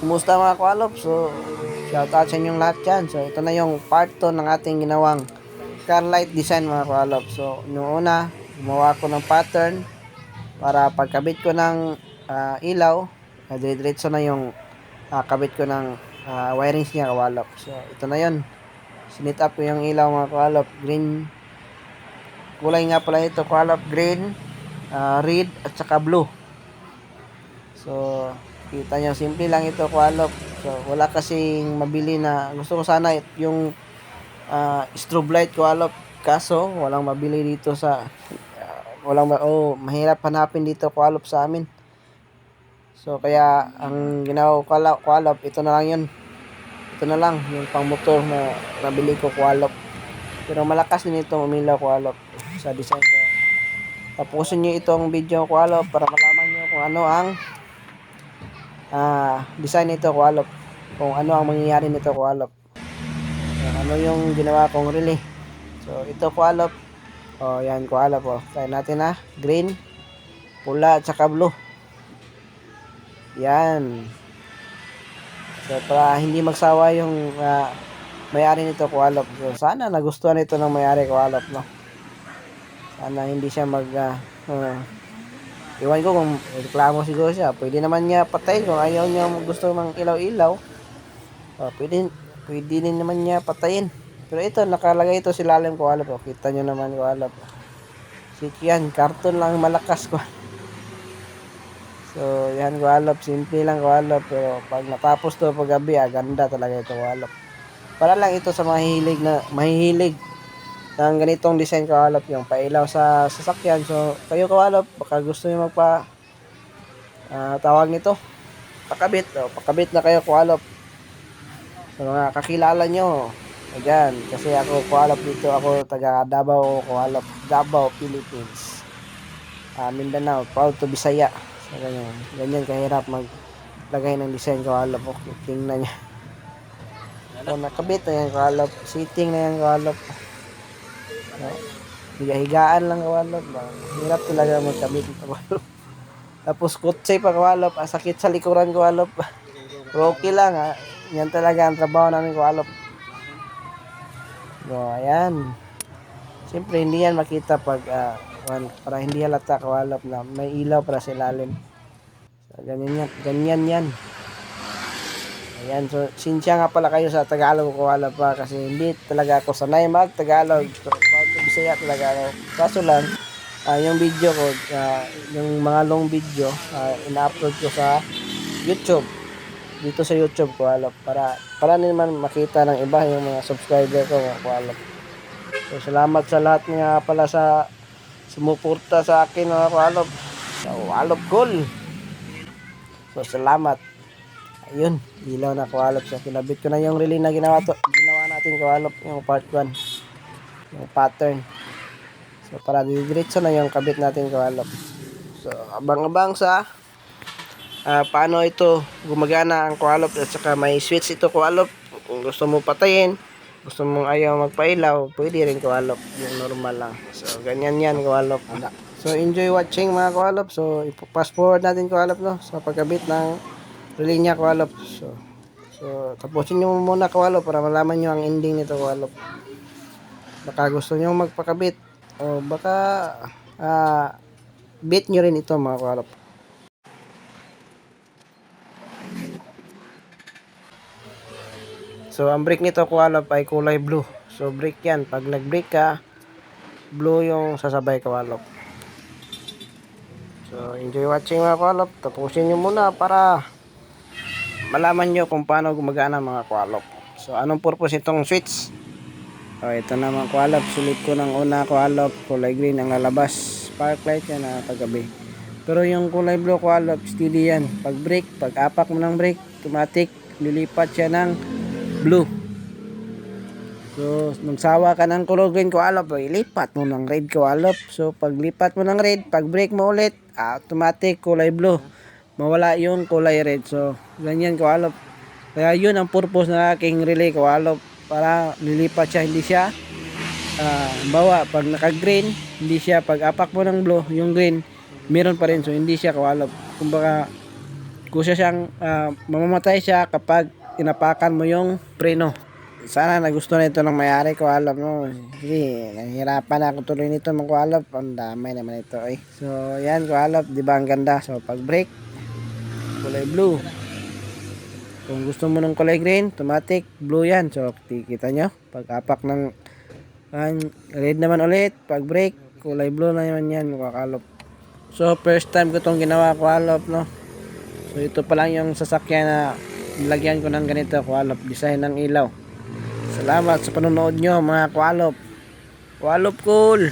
Kumusta mga Kualop? So, shout out sa inyong lahat dyan. So, ito na yung part 2 ng ating ginawang car light design mga Kualop. So, nung una, gumawa ko ng pattern para pagkabit ko ng ilaw, dire-diretso na yung kabit ko ng wirings niya Kualop. So, ito na yun. Sinit up ko yung ilaw mga Kualop. Green. Kulay nga pala ito Kualop. Green, red, at saka blue. So, kita nyo, simple lang ito Kualop. So, wala kasing mabili na, gusto ko sana yung strobe light Kualop. Kaso, walang mabili dito sa, mahirap hanapin dito Kualop sa amin. So, kaya, ang ginawa ko Kualop, ito na lang yun. Ito na lang, yung pang motor na nabili ko Kualop. Pero malakas din itong umilaw Kualop sa design ko. Tapusin nyo itong video Kualop para malaman nyo kung ano ang design nito Kualop, kung ano ang mangyayari nito Kualop, ano yung ginawa kong relay. So ito Kualop, yan Kualop, try natin green, pula at saka blue. Yan, so para hindi magsawa yung may-ari nito Kualop. So sana nagustuhan ito ng may-ari Kualop, no? Sana hindi siya iwan ko kung reklamo siguro siya. Pwede naman niya patayin kung ayaw niya, gusto mang ilaw-ilaw. Pwede din naman niya patayin. Pero ito, nakalagay ito sa ilalim Kualop. Kita nyo naman Kualop. Yan, karton lang malakas ko. So, yan Kualop. Simple lang Kualop. Pero pag natapos to paggabi, ganda talaga ito Kualop. Para lang ito sa mahihilig ng ganitong design Kualop, yung pailaw sa sasakyan. So kayo Kualop, baka gusto niyo magpa tawag nito pakabit, pakabit na kayo Kualop sa mga kakilala nyo. Ayan, kasi ako Kualop dito, ako taga Davao Kualop, Davao, Philippines, Mindanao, proud to Bisaya. So ganyan kahirap maglagay ng design Kualop. Okay, tingnan nyo. So nakabit na yan Kualop, sitting na yan Kualop. Higa-higaan lang Kualop. Hirap talaga magkabit ito Kualop. Tapos kutse pa Kualop. Sakit sa likuran Kualop. Pero okay lang yan talaga ang trabaho namin Kualop. So ayan. Siyempre hindi yan makita pag para hindi halata Kualop na may ilaw para sa ilalim. So ganyan yan. Ayan, so sinsya nga pala kayo sa Tagalog Kualop kasi hindi talaga ako sanay mag-Tagalog. So, Bisaya talaga ako. Kaso lang, yung video ko, yung mga long video, ina-upload ko sa YouTube. Dito sa YouTube Kualop para naman makita ng iba yung mga subscriber ko Kualop. So, salamat sa lahat nga pala sa sumuporta sa akin mga Kualop. Sa Kualop Cool. So, salamat. Ayun, ilaw na Kualop. So, kinabit ko na yung relay na ginawa natin Kualop, yung part 1, yung pattern. So, para diretso na yung kabit natin Kualop. So, abang-abang sa paano ito gumagana ang Kualop. At saka may switch ito Kualop. Kung gusto mo patayin, gusto mong ayaw magpailaw, pwede rin Kualop, yung normal lang. So, ganyan yan Kualop. So, enjoy watching mga Kualop. So, fast forward natin Kualop, no? Sa pagkabit ng relay niya Kualop. So tapusin nyo muna Kualop para malaman nyo ang ending nito Kualop. Baka gusto nyo magpakabit o baka bit nyo rin ito mga Kualop. So ang brake nito Kualop ay kulay blue. So brake yan, pag nag brake ka, blue yung sasabay Kualop. So enjoy watching mga Kualop. Tapusin nyo muna para malaman nyo kung paano gumagana mga Kualop. So anong purpose itong switch? Ito na mga Kualop, sulit ko ng una Kualop, kulay green ang lalabas, spark light yan paggabi. Pero yung kulay blue Kualop, steady yan. Pag brake, pag apak mo ng brake, automatic lilipat siya ng blue. So nung sawa ka ng color green Kualop, ilipat mo ng red Kualop. So pag lipat mo ng red, pag brake mo ulit, automatic kulay blue, mawala yung kulay red. So ganyan Kualop. Kaya yun ang purpose ng aking relay Kualop, para lilipat siya, hindi siya bawa pag naka green, hindi siya pag apak mo ng blue, yung green meron pa rin. So hindi siya Kualop, kumbaga kusa siyang mamamatay siya kapag inapakan mo yung preno. Sana nagustuhan ito ng may-ari ko, alam mo. Sige, nahihirapan na ako tuloy nito ng kualap. Ang damay naman ito eh. So, yan kualap, di ba ang ganda? So, pag brake, kulay blue. Kung gusto mo ng kulay green, automatic, blue yan. So, kita nyo, pag apak ng red naman ulit, pag brake, kulay blue na naman yan, kualap. So, first time ko itong ginawa, kualap, no? So, ito pa lang yung sasakyan na nilagyan ko ng ganito, kualap, design ng ilaw. Salamat sa panonood nyo mga kualop. Kualop cool!